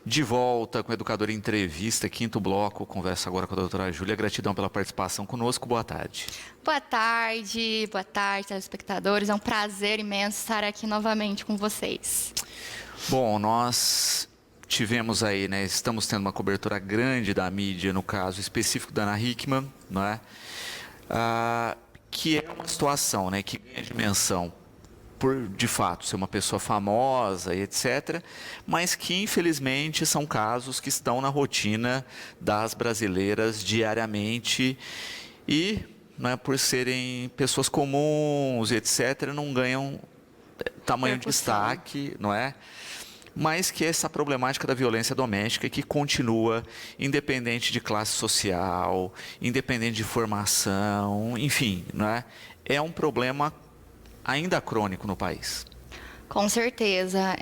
De volta com o Educador em Entrevista, quinto bloco, conversa agora com a doutora Júlia. Gratidão pela participação conosco, boa tarde. Boa tarde, telespectadores. É um prazer imenso estar aqui novamente com vocês. Bom, nós tivemos aí, né, estamos tendo uma cobertura grande da mídia, no caso específico da Ana Hickman, não é? Que é uma situação, né, que ganha dimensão por, de fato, ser uma pessoa famosa e etc., mas que, infelizmente, são casos que estão na rotina das brasileiras diariamente e, né, por serem pessoas comuns e etc., não ganham tamanho de destaque, não é? Mas que essa problemática da violência doméstica que continua independente de classe social, independente de formação, enfim, não é? É um problema ainda crônico no país. Com certeza.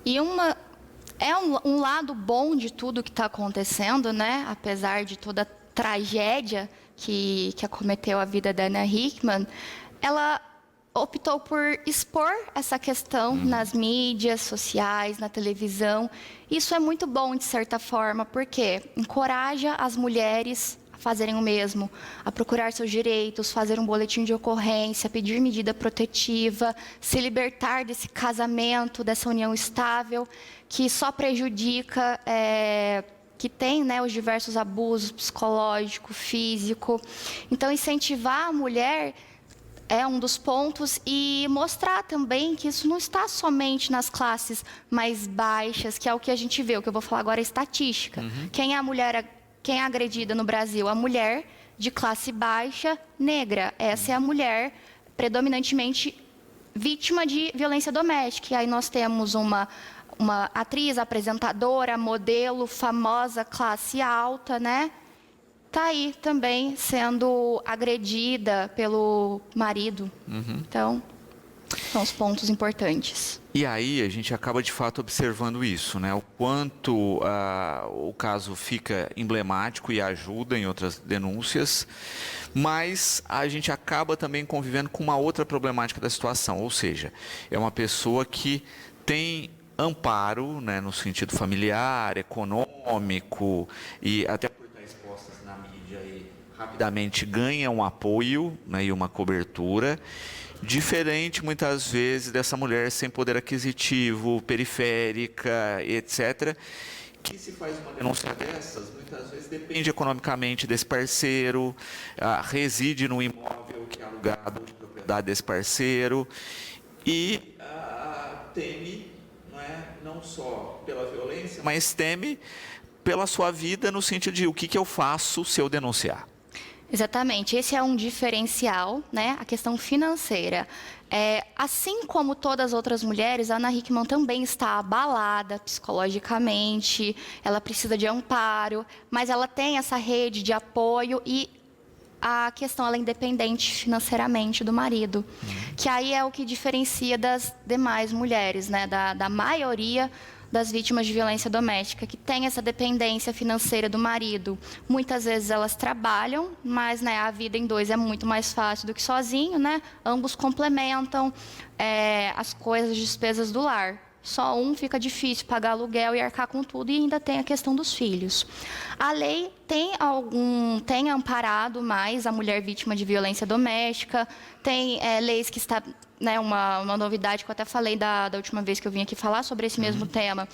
E um lado bom de tudo que está acontecendo, né? Apesar de toda a tragédia que acometeu a vida da Ana Hickman, ela optou por expor essa questão nas mídias sociais, na televisão. Isso é muito bom, de certa forma, porque encoraja as mulheres a fazerem o mesmo, a procurar seus direitos, fazer um boletim de ocorrência, pedir medida protetiva, se libertar desse casamento, dessa união estável, que só prejudica, que tem, né, os diversos abusos psicológico, físico. Então, incentivar a mulher é um dos pontos e mostrar também que isso não está somente nas classes mais baixas, que é o que a gente vê. O que eu vou falar agora é estatística. Quem é agredida no Brasil? A mulher de classe baixa negra. Essa é a mulher predominantemente vítima de violência doméstica. E aí nós temos uma atriz, apresentadora, modelo, famosa, classe alta, né? Está aí também sendo agredida pelo marido. Então, são os pontos importantes. E aí a gente acaba de fato observando isso, né? O quanto o caso fica emblemático e ajuda em outras denúncias, mas a gente acaba também convivendo com uma outra problemática da situação, ou seja, é uma pessoa que tem amparo, né, no sentido familiar, econômico e até na mídia e rapidamente ganha um apoio, né, e uma cobertura, diferente muitas vezes dessa mulher sem poder aquisitivo, periférica, etc., que se faz uma denúncia dessas, muitas vezes depende economicamente desse parceiro, reside no imóvel que é alugado de propriedade desse parceiro e teme, não só pela violência, mas teme pela sua vida no sentido de o que eu faço se eu denunciar. Exatamente, esse é um diferencial, né? A questão financeira. Assim como todas as outras mulheres, a Ana Hickman também está abalada psicologicamente, ela precisa de amparo, mas ela tem essa rede de apoio e a questão ela é independente financeiramente do marido, que aí é o que diferencia das demais mulheres, né? Da maioria das vítimas de violência doméstica, que tem essa dependência financeira do marido. Muitas vezes elas trabalham, mas, né, a vida em dois é muito mais fácil do que sozinho, né? Ambos complementam as coisas, as despesas do lar. Só um fica difícil pagar aluguel e arcar com tudo, e ainda tem a questão dos filhos. A lei tem amparado mais a mulher vítima de violência doméstica, tem leis que está, né, uma novidade que eu até falei da última vez que eu vim aqui falar sobre esse mesmo tema,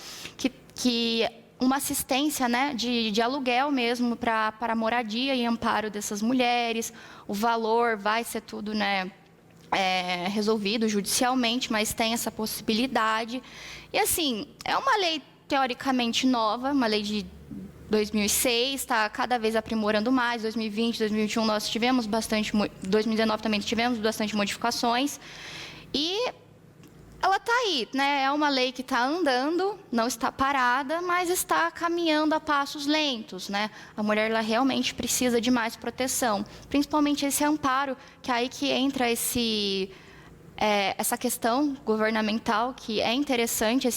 que uma assistência, né, de aluguel mesmo para moradia e amparo dessas mulheres. O valor vai ser tudo, né, resolvido judicialmente, mas tem essa possibilidade. E assim, é uma lei teoricamente nova, uma lei de 2006, está cada vez aprimorando mais. 2020, 2021 nós tivemos 2019 também tivemos bastante modificações. E ela está aí, né? É uma lei que está andando, não está parada, mas está caminhando a passos lentos, né? A mulher ela realmente precisa de mais proteção, principalmente esse amparo, que é aí que entra essa questão governamental, que é interessante,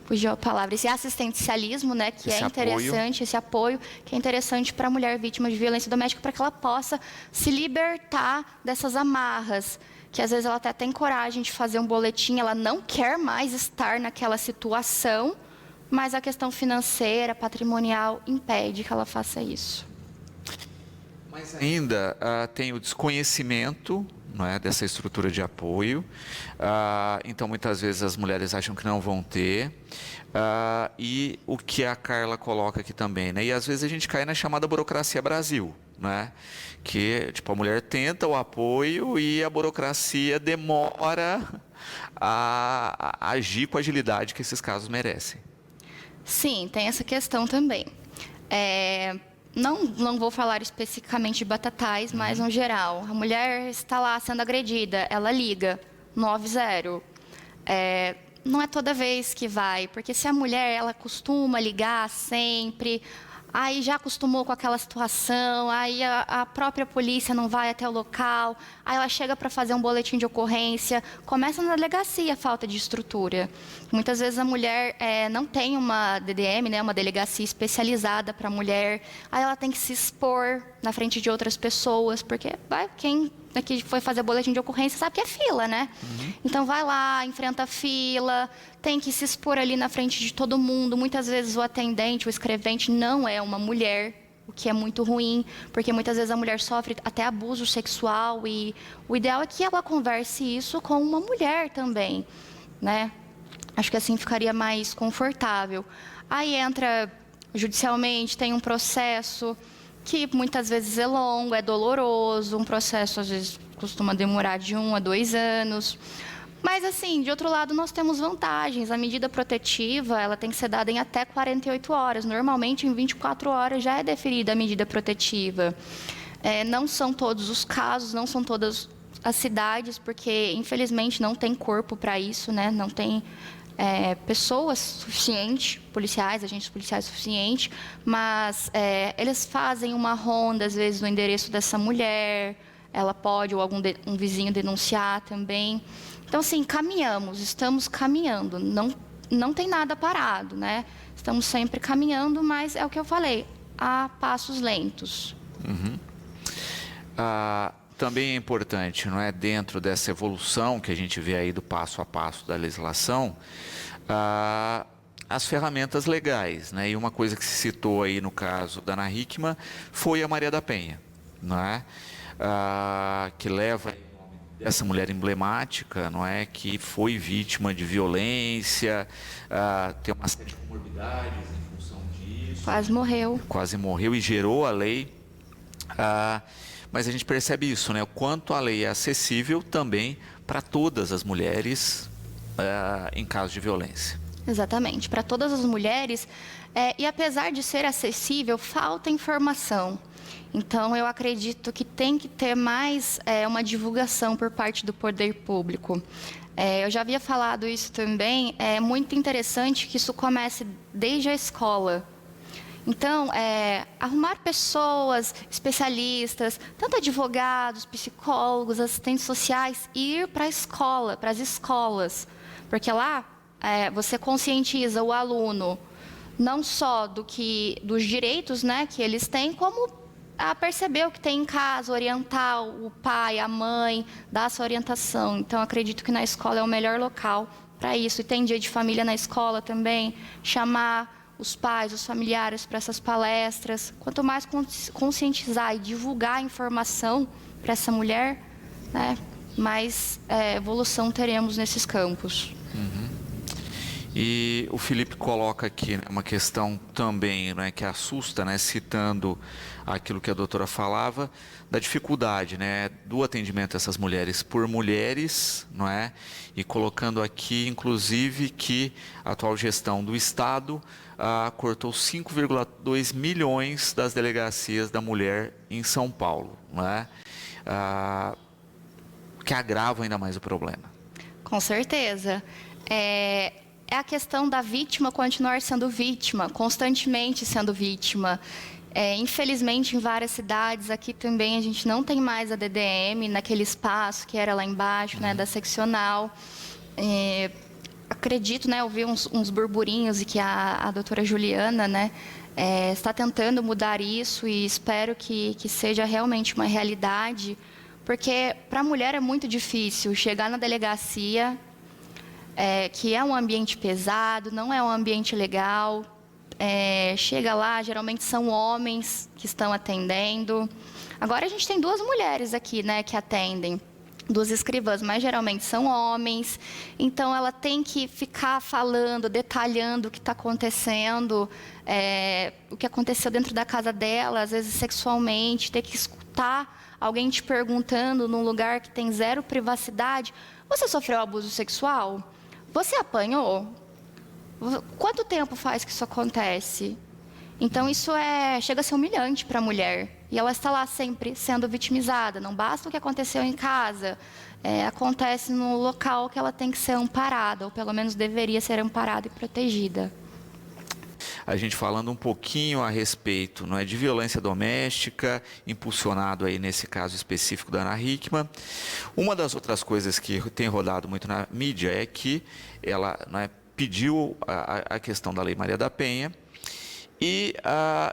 fugiu a palavra, esse assistencialismo, né, que esse é interessante, esse apoio, que é interessante para a mulher vítima de violência doméstica, para que ela possa se libertar dessas amarras, que às vezes ela até tem coragem de fazer um boletim, ela não quer mais estar naquela situação, mas a questão financeira, patrimonial, impede que ela faça isso. Mas ainda tem o desconhecimento, não é, dessa estrutura de apoio. Então, muitas vezes as mulheres acham que não vão ter. E o que a Carla coloca aqui também, né? E às vezes a gente cai na chamada burocracia Brasil, né? Que tipo, a mulher tenta o apoio e a burocracia demora a agir com a agilidade que esses casos merecem. Sim, tem essa questão também. Não vou falar especificamente de Batatais, mas no geral. A mulher está lá sendo agredida, ela liga 90. Não é toda vez que vai, porque se a mulher ela costuma ligar sempre, aí já acostumou com aquela situação, aí a própria polícia não vai até o local, aí ela chega para fazer um boletim de ocorrência, começa na delegacia a falta de estrutura. Muitas vezes a mulher não tem uma DDM, né, uma delegacia especializada para a mulher, aí ela tem que se expor na frente de outras pessoas, porque quem que foi fazer boletim de ocorrência sabe que é fila, né? Então vai lá, enfrenta a fila, tem que se expor ali na frente de todo mundo. Muitas vezes o atendente, o escrevente não é uma mulher, o que é muito ruim, porque muitas vezes a mulher sofre até abuso sexual e o ideal é que ela converse isso com uma mulher também, né? Acho que assim ficaria mais confortável. Aí entra judicialmente, tem um processo que muitas vezes é longo, é doloroso, um processo às vezes costuma demorar de 1 a 2 anos. Mas assim, de outro lado, nós temos vantagens. A medida protetiva, ela tem que ser dada em até 48 horas. Normalmente, em 24 horas já é deferida a medida protetiva. Não são todos os casos, não são todas as cidades, porque infelizmente não tem corpo para isso, né? Não tem pessoas suficientes, policiais, agentes policiais suficientes, mas eles fazem uma ronda, às vezes, no endereço dessa mulher, ela pode, ou um vizinho denunciar também. Então, assim, estamos caminhando, não tem nada parado, né? Estamos sempre caminhando, mas é o que eu falei, a passos lentos. Também é importante, não é, dentro dessa evolução que a gente vê aí do passo a passo da legislação, as ferramentas legais, né? E uma coisa que se citou aí no caso da Ana Hickman foi a Maria da Penha, não é? Que leva essa mulher emblemática, não é, que foi vítima de violência, tem uma série de comorbidades em função disso. Quase morreu e gerou a lei. Mas a gente percebe isso, né? O quanto a lei é acessível também para todas as mulheres em caso de violência. Exatamente, para todas as mulheres. E apesar de ser acessível, falta informação. Então, eu acredito que tem que ter mais uma divulgação por parte do poder público. Eu já havia falado isso também. É muito interessante que isso comece desde a escola. Então, arrumar pessoas, especialistas, tanto advogados, psicólogos, assistentes sociais, e ir para a escola, para as escolas. Porque lá você conscientiza o aluno não só dos direitos, né, que eles têm, como a perceber o que tem em casa, orientar o pai, a mãe, dar essa orientação. Então, acredito que na escola é o melhor local para isso. E tem dia de família na escola também, chamar os pais, os familiares para essas palestras. Quanto mais conscientizar e divulgar a informação para essa mulher, né, mais evolução teremos nesses campos. E o Felipe coloca aqui, né, uma questão também, né, que assusta, né, citando aquilo que a doutora falava, da dificuldade, né, do atendimento a essas mulheres por mulheres, não é? E colocando aqui, inclusive, que a atual gestão do Estado cortou 5,2 milhões das delegacias da mulher em São Paulo, não é? Que agrava ainda mais o problema. Com certeza. É a questão da vítima continuar sendo vítima, constantemente sendo vítima. Infelizmente, em várias cidades, aqui também a gente não tem mais a DDM naquele espaço que era lá embaixo, né, da seccional. Acredito, né, ouvi uns burburinhos e que a doutora Juliana, né, está tentando mudar isso, e espero que seja realmente uma realidade, Porque para a mulher é muito difícil chegar na delegacia, que é um ambiente pesado, não é um ambiente legal. Chega lá, geralmente são homens que estão atendendo. Agora a gente tem 2 mulheres aqui, né, que atendem, 2 escrivãs, mas geralmente são homens. Então ela tem que ficar falando, detalhando o que está acontecendo, o que aconteceu dentro da casa dela, às vezes sexualmente, ter que escutar alguém te perguntando num lugar que tem 0 privacidade: você sofreu abuso sexual? Você apanhou? Quanto tempo faz que isso acontece? Então isso chega a ser humilhante para a mulher. E ela está lá sempre sendo vitimizada. Não basta o que aconteceu em casa, acontece no local que ela tem que ser amparada, ou pelo menos deveria ser amparada e protegida. A gente falando um pouquinho a respeito, não é, de violência doméstica, impulsionado aí nesse caso específico da Ana Hickman. Uma das outras coisas que tem rodado muito na mídia é que ela, não é, pediu a questão da Lei Maria da Penha e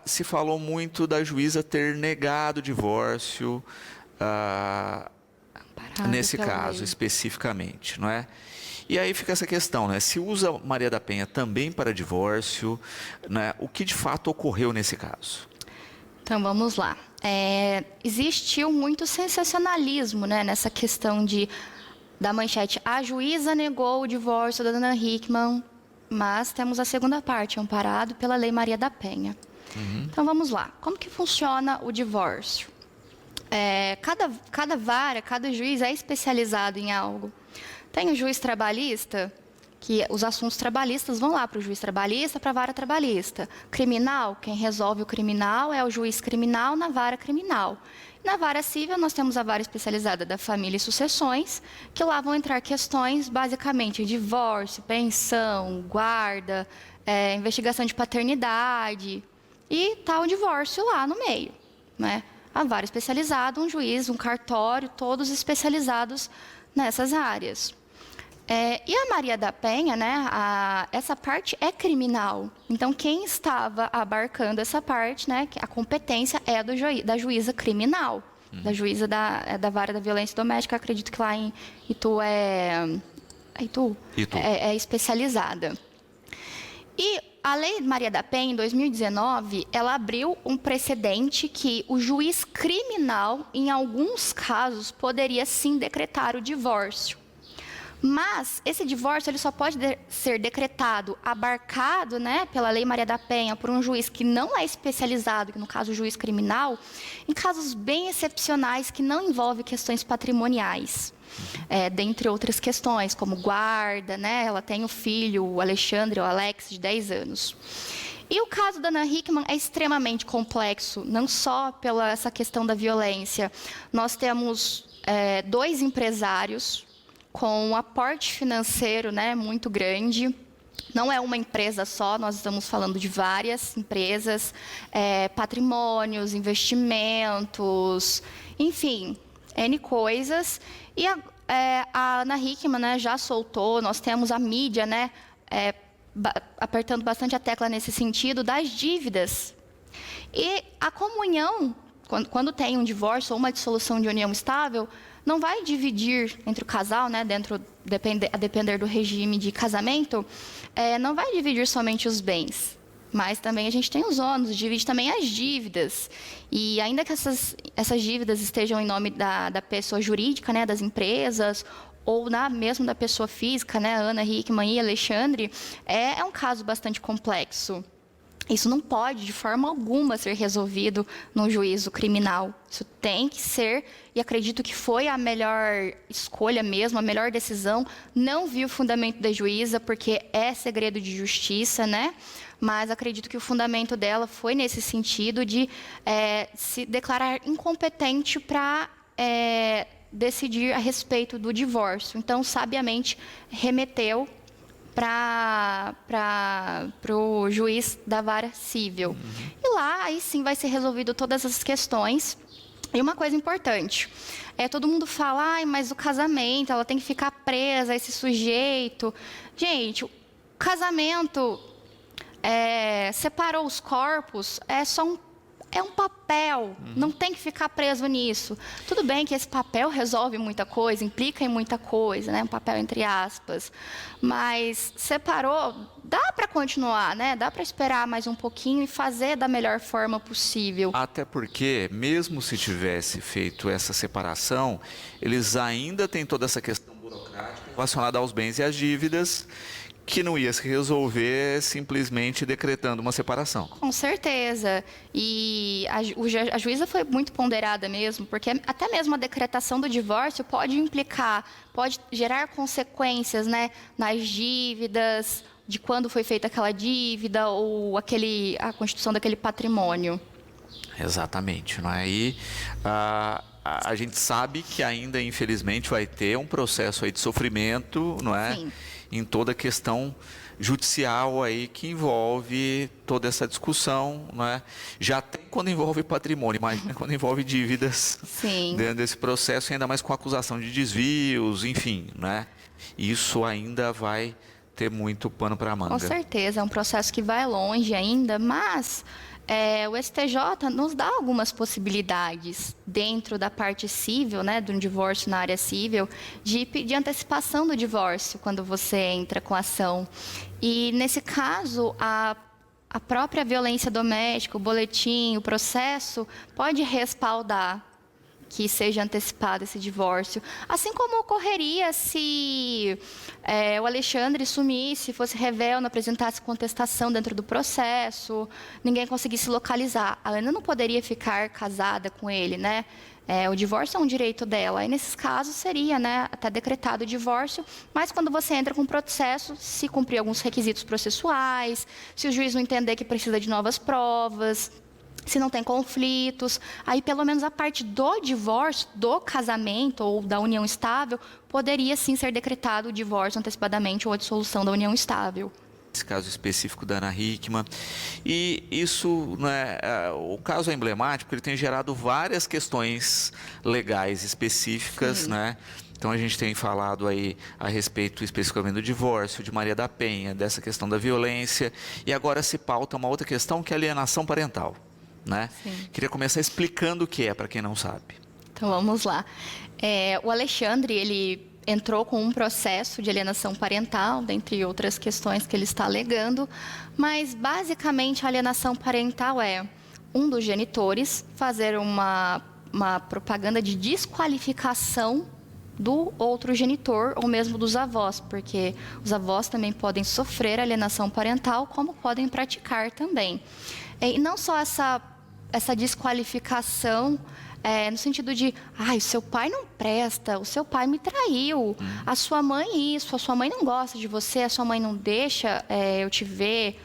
se falou muito da juíza ter negado o divórcio nesse caso especificamente, não é? E aí fica essa questão, né? Se usa Maria da Penha também para divórcio, né? O que de fato ocorreu nesse caso? Então, vamos lá. Existiu muito sensacionalismo, né, nessa questão da manchete: a juíza negou o divórcio da Ana Hickman, mas temos a segunda parte, amparado pela Lei Maria da Penha. Então, vamos lá. Como que funciona o divórcio? Cada vara, cada juiz é especializado em algo. Tem o juiz trabalhista, que os assuntos trabalhistas vão lá para o juiz trabalhista, para a vara trabalhista. Criminal, quem resolve o criminal é o juiz criminal na vara criminal. Na vara civil, nós temos a vara especializada da família e sucessões, que lá vão entrar questões, basicamente, divórcio, pensão, guarda, investigação de paternidade, e está o divórcio lá no meio, né? A vara especializada, um juiz, um cartório, todos especializados nessas áreas. E a Maria da Penha, né, essa parte é criminal. Então, quem estava abarcando essa parte, né, a competência é da juíza criminal, da juíza da vara da violência doméstica. Acredito que lá em Itu Itu. É especializada. E a Lei Maria da Penha, em 2019, ela abriu um precedente que o juiz criminal, em alguns casos, poderia sim decretar o divórcio. Mas esse divórcio ele só pode ser decretado, abarcado, né, pela Lei Maria da Penha, por um juiz que não é especializado, que no caso o juiz criminal, em casos bem excepcionais que não envolvem questões patrimoniais. Dentre outras questões, como guarda, né, ela tem o filho, o Alexandre, o Alex, de 10 anos. E o caso da Ana Hickman é extremamente complexo, não só pela essa questão da violência. Nós temos 2 empresários com um aporte financeiro, né, muito grande. Não é uma empresa só, nós estamos falando de várias empresas, patrimônios, investimentos, enfim, N coisas. E a Ana Hickman, né, já soltou, nós temos a mídia, né, apertando bastante a tecla nesse sentido, das dívidas. E a comunhão, quando tem um divórcio ou uma dissolução de união estável, não vai dividir entre o casal, né, a depender do regime de casamento, não vai dividir somente os bens, mas também a gente tem os ônus, divide também as dívidas. E ainda que essas dívidas estejam em nome da pessoa jurídica, né, das empresas, ou mesmo da pessoa física, né, Ana Hickman e Alexandre, é um caso bastante complexo. Isso não pode, de forma alguma, ser resolvido num juízo criminal. Isso tem que ser, e acredito que foi a melhor escolha mesmo, a melhor decisão. Não vi o fundamento da juíza, porque é segredo de justiça, né? Mas acredito que o fundamento dela foi nesse sentido de se declarar incompetente para decidir a respeito do divórcio. Então, sabiamente, remeteu para o juiz da vara civil. E lá, aí sim, vai ser resolvido todas as questões. E uma coisa importante, todo mundo fala, mas o casamento, ela tem que ficar presa a esse sujeito. Gente, o casamento separou os corpos, é só é um papel, não tem que ficar preso nisso. Tudo bem que esse papel resolve muita coisa, implica em muita coisa, né? Um papel entre aspas. Mas separou, dá para continuar, né? Dá para esperar mais um pouquinho e fazer da melhor forma possível. Até porque, mesmo se tivesse feito essa separação, eles ainda têm toda essa questão burocrática relacionada aos bens e às dívidas, que não ia se resolver simplesmente decretando uma separação. Com certeza. E a juíza foi muito ponderada mesmo, porque até mesmo a decretação do divórcio pode implicar, pode gerar consequências, né, nas dívidas, de quando foi feita aquela dívida ou a constituição daquele patrimônio. Exatamente, não é? E a gente sabe que ainda, infelizmente, vai ter um processo aí de sofrimento, não é? Sim. Em toda a questão judicial aí que envolve toda essa discussão, não é? Já tem quando envolve patrimônio, imagina quando envolve dívidas. Sim. Dentro desse processo, ainda mais com acusação de desvios, enfim, né? Isso ainda vai ter muito pano para manga. Com certeza, é um processo que vai longe ainda, mas o STJ nos dá algumas possibilidades dentro da parte civil, né, de um divórcio na área civil, de pedir antecipação do divórcio quando você entra com a ação. E, nesse caso, a própria violência doméstica, o boletim, o processo, pode respaldar que seja antecipado esse divórcio. Assim como ocorreria se o Alexandre sumisse, fosse réveil, não apresentasse contestação dentro do processo, ninguém conseguisse localizar. A Ana não poderia ficar casada com ele, né? O divórcio é um direito dela. E nesses casos seria, né, até decretado o divórcio, mas quando você entra com o processo, se cumprir alguns requisitos processuais, se o juiz não entender que precisa de novas provas, se não tem conflitos, aí pelo menos a parte do divórcio, do casamento ou da união estável, poderia sim ser decretado o divórcio antecipadamente ou a dissolução da união estável. Esse caso específico da Ana Hickman. E isso, né, o caso é emblemático, ele tem gerado várias questões legais específicas, né? Então a gente tem falado aí a respeito especificamente do divórcio, de Maria da Penha, dessa questão da violência, e agora se pauta uma outra questão que é a alienação parental, né? Queria começar explicando o que é, para quem não sabe. Então vamos lá. O Alexandre, ele entrou com um processo de alienação parental, dentre outras questões que ele está alegando, mas basicamente a alienação parental é um dos genitores fazer uma propaganda de desqualificação do outro genitor ou mesmo dos avós, porque os avós também podem sofrer alienação parental, como podem praticar também. E não só essa desqualificação no sentido de, o seu pai não presta, o seu pai me traiu, a sua mãe isso, a sua mãe não gosta de você, a sua mãe não deixa eu te ver,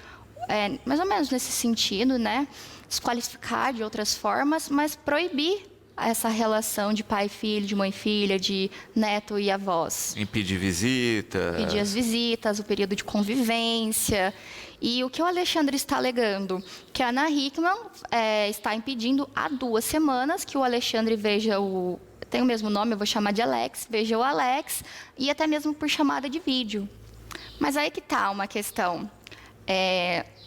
mais ou menos nesse sentido, né? Desqualificar de outras formas, mas proibir essa relação de pai e filho, de mãe e filha, de neto e avós. Impedir visitas. Impedir as visitas, o período de convivência. E o que o Alexandre está alegando? Que a Ana Hickman está impedindo há 2 semanas que o Alexandre veja tem o mesmo nome, eu vou chamar de Alex, veja o Alex, e até mesmo por chamada de vídeo. Mas aí que está uma questão.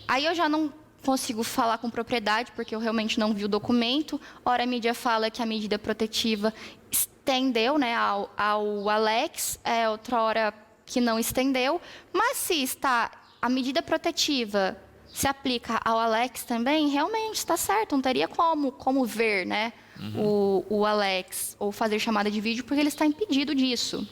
Aí eu já não consigo falar com propriedade, porque eu realmente não vi o documento. Ora, a mídia fala que a medida protetiva estendeu, né, ao Alex, outra hora que não estendeu. Mas se a medida protetiva se aplica ao Alex também, realmente está certo, não teria como ver, né, o Alex, ou fazer chamada de vídeo, porque ele está impedido disso.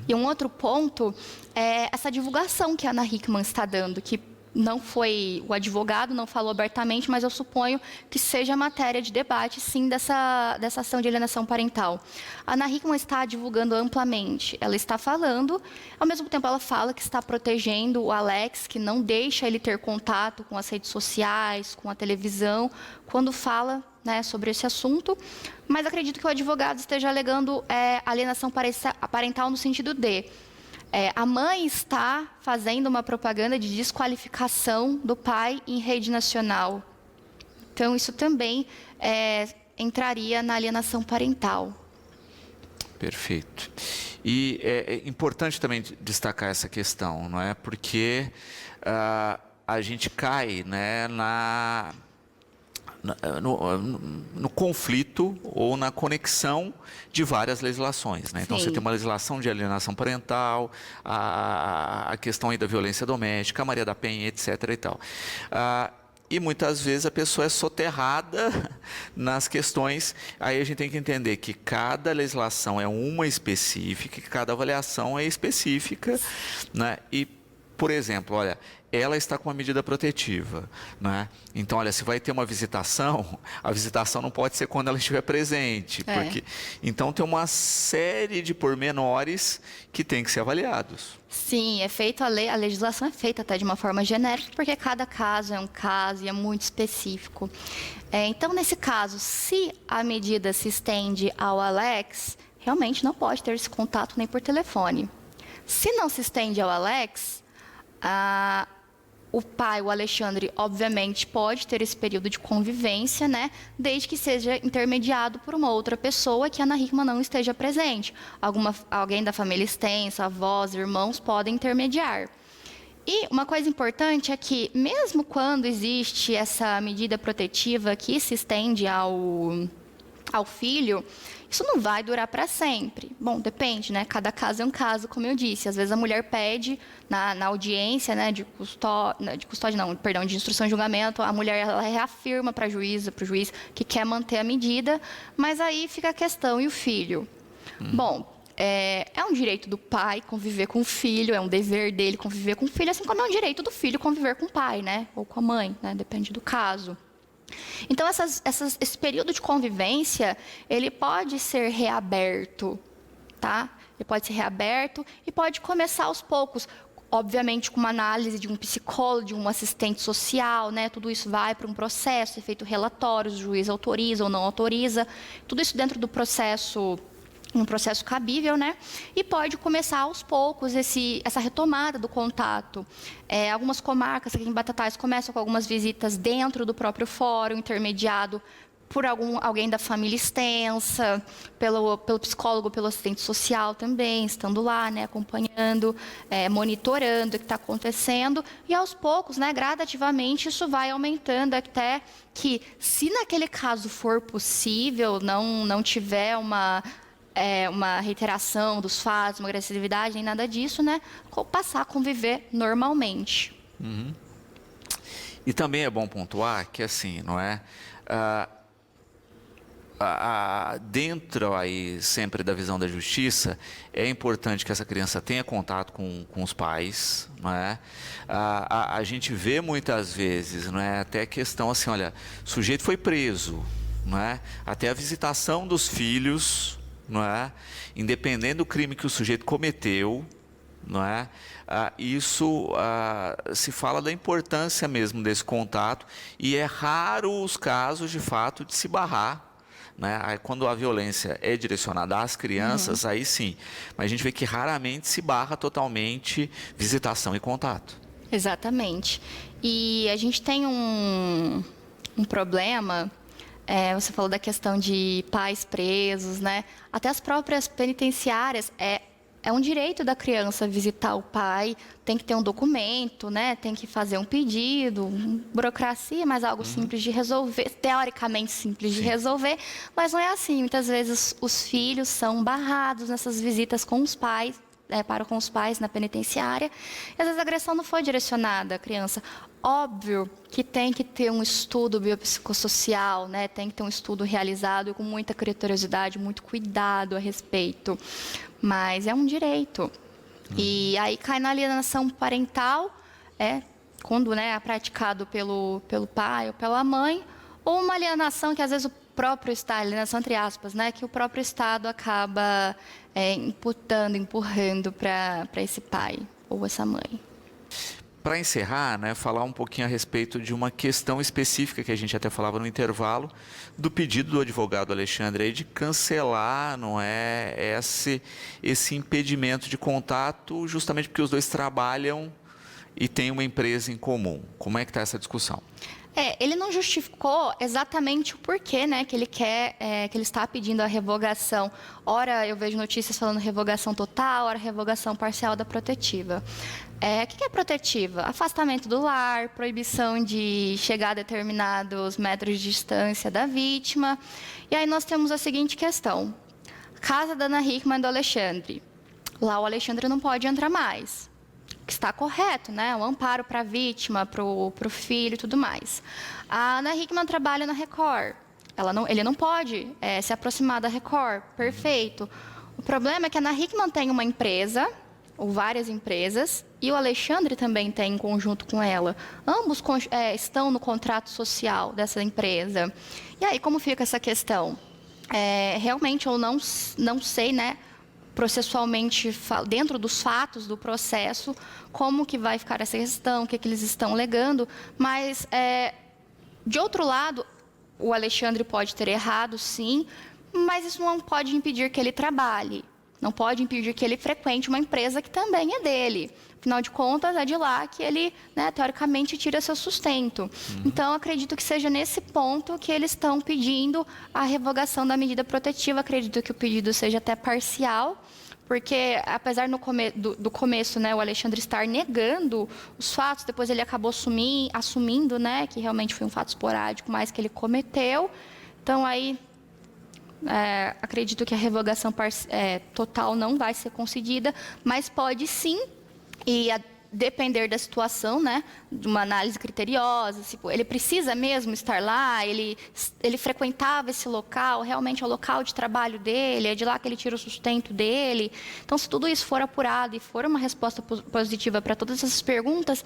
E um outro ponto é essa divulgação que a Ana Hickman está dando, que não foi, o advogado não falou abertamente, mas eu suponho que seja matéria de debate, sim, dessa ação de alienação parental. A Ana Hickman está divulgando amplamente. Ela está falando, ao mesmo tempo ela fala que está protegendo o Alex, que não deixa ele ter contato com as redes sociais, com a televisão, quando fala, né, sobre esse assunto. Mas acredito que o advogado esteja alegando alienação parental no sentido de a mãe está fazendo uma propaganda de desqualificação do pai em rede nacional. Então, isso também entraria na alienação parental. Perfeito. E é importante também destacar essa questão, não é? Porque a gente cai, né, no conflito ou na conexão de várias legislações, né? Então, Sim. você tem uma legislação de alienação parental, a questão aí da violência doméstica, a Maria da Penha, etc. e tal. E muitas vezes a pessoa é soterrada nas questões. Aí a gente tem que entender que cada legislação é uma específica, que cada avaliação é específica, né? E, por exemplo, olha, ela está com uma medida protetiva, né? Então, olha, se vai ter uma visitação, a visitação não pode ser quando ela estiver presente, porque então tem uma série de pormenores que tem que ser avaliados. Sim, é feito a legislação é feita até de uma forma genérica, porque cada caso é um caso e é muito específico. Então, nesse caso, se a medida se estende ao Alex, realmente não pode ter esse contato nem por telefone. Se não se estende ao Alex, o pai, o Alexandre, obviamente pode ter esse período de convivência, né? Desde que seja intermediado por uma outra pessoa que a Ana Hickman não esteja presente. Alguém da família extensa, avós, irmãos, podem intermediar. E uma coisa importante é que, mesmo quando existe essa medida protetiva que se estende ao filho, isso não vai durar para sempre. Bom, depende, né? Cada caso é um caso, como eu disse. Às vezes a mulher pede na audiência, né, de instrução e julgamento, a mulher ela reafirma para o juiz que quer manter a medida, mas aí fica a questão, e o filho? Bom, é um direito do pai conviver com o filho, é um dever dele conviver com o filho, assim como é um direito do filho conviver com o pai, né? Ou com a mãe, né? Depende do caso. Então, esse período de convivência, ele pode ser reaberto, tá? Ele pode ser reaberto e pode começar aos poucos. Obviamente, com uma análise de um psicólogo, de um assistente social, né? Tudo isso vai para um processo, é feito relatórios, o juiz autoriza ou não autoriza. Tudo isso dentro do processo, um processo cabível, né? E pode começar aos poucos essa retomada do contato. Algumas comarcas aqui em Batatais começam com algumas visitas dentro do próprio fórum, intermediado por alguém da família extensa, pelo psicólogo, pelo assistente social também, estando lá, né, acompanhando, monitorando o que está acontecendo. E aos poucos, né, gradativamente, isso vai aumentando até que, se naquele caso for possível, não tiver uma reiteração dos fatos, uma agressividade, nem nada disso, né? Passar a conviver normalmente. Uhum. E também é bom pontuar que, assim, não é? Dentro aí sempre da visão da justiça, é importante que essa criança tenha contato com os pais, não é? A gente vê muitas vezes, não é? Até a questão assim, olha, o sujeito foi preso, não é? Até a visitação dos filhos, não é? Independente do crime que o sujeito cometeu, não é? Isso se fala da importância mesmo desse contato, e é raro os casos de fato de se barrar, né? Aí, quando a violência é direcionada às crianças, aí sim, mas a gente vê que raramente se barra totalmente visitação e contato. Exatamente. E a gente tem um problema. Você falou da questão de pais presos, né? Até as próprias penitenciárias, é um direito da criança visitar o pai, tem que ter um documento, né? Tem que fazer um pedido, burocracia, mas algo simples de resolver, teoricamente simples de resolver, mas não é assim. Muitas vezes os filhos são barrados nessas visitas com os pais, para com os pais na penitenciária, e às vezes a agressão não foi direcionada à criança. Óbvio que tem que ter um estudo biopsicossocial, né? Tem que ter um estudo realizado com muita criteriosidade, muito cuidado a respeito, mas é um direito. E aí cai na alienação parental, quando, né, é praticado pelo pai ou pela mãe, ou uma alienação que às vezes o próprio Estado, alienação entre aspas, né, que o próprio Estado acaba empurrando para esse pai ou essa mãe. Para encerrar, né, falar um pouquinho a respeito de uma questão específica que a gente até falava no intervalo, do pedido do advogado Alexandre aí de cancelar, não é, esse impedimento de contato, justamente porque os dois trabalham e têm uma empresa em comum. Como é que está essa discussão? Ele não justificou exatamente o porquê, né, que ele quer, que ele está pedindo a revogação. Ora, eu vejo notícias falando revogação total, ora revogação parcial da protetiva. O que é protetiva? Afastamento do lar, proibição de chegar a determinados metros de distância da vítima. E aí nós temos a seguinte questão. Casa da Ana Hickman e do Alexandre. Lá o Alexandre não pode entrar mais. Que está correto, né? O amparo para a vítima, para o filho e tudo mais. A Ana Hickman trabalha na Record. Ele não pode se aproximar da Record. Perfeito. O problema é que a Ana Hickman tem uma empresa, ou várias empresas, e o Alexandre também tem em conjunto com ela. Ambos estão no contrato social dessa empresa. E aí, como fica essa questão? Realmente eu não sei, né, processualmente, dentro dos fatos do processo, como que vai ficar essa questão, o que eles estão alegando, mas, de outro lado, o Alexandre pode ter errado, sim, mas isso não pode impedir que ele trabalhe, não pode impedir que ele frequente uma empresa que também é dele. Afinal de contas, é de lá que ele, né, teoricamente, tira seu sustento. Então, acredito que seja nesse ponto que eles estão pedindo a revogação da medida protetiva. Acredito que o pedido seja até parcial, porque, apesar do começo, né, o Alexandre estar negando os fatos, depois ele acabou assumindo, né, que realmente foi um fato esporádico, mas que ele cometeu. Então, aí, acredito que a revogação total não vai ser concedida, mas pode sim, e a depender da situação, né, de uma análise criteriosa, tipo, ele precisa mesmo estar lá, ele frequentava esse local, realmente é o local de trabalho dele, é de lá que ele tira o sustento dele. Então, se tudo isso for apurado e for uma resposta positiva para todas essas perguntas,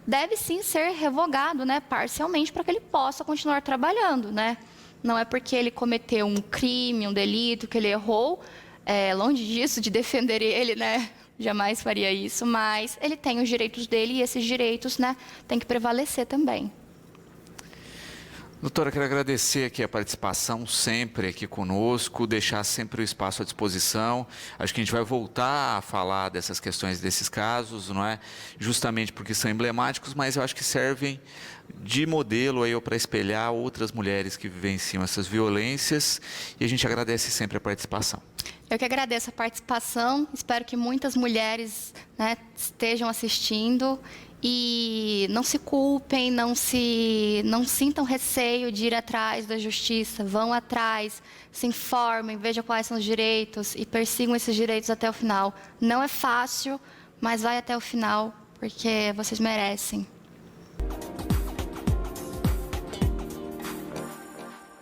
deve sim ser revogado, né, parcialmente, para que ele possa continuar trabalhando, né? Não é porque ele cometeu um crime, um delito, que ele errou, longe disso, de defender ele, né? Jamais faria isso, mas ele tem os direitos dele e esses direitos, né, têm que prevalecer também. Doutora, quero agradecer aqui a participação sempre aqui conosco, deixar sempre o espaço à disposição. Acho que a gente vai voltar a falar dessas questões, desses casos, não é? Justamente porque são emblemáticos, mas eu acho que servem de modelo aí para espelhar outras mulheres que vivenciam essas violências, e a gente agradece sempre a participação. Eu que agradeço a participação, espero que muitas mulheres, né, estejam assistindo e não se culpem, não sintam receio de ir atrás da justiça, vão atrás, se informem, vejam quais são os direitos e persigam esses direitos até o final. Não é fácil, mas vai até o final, porque vocês merecem.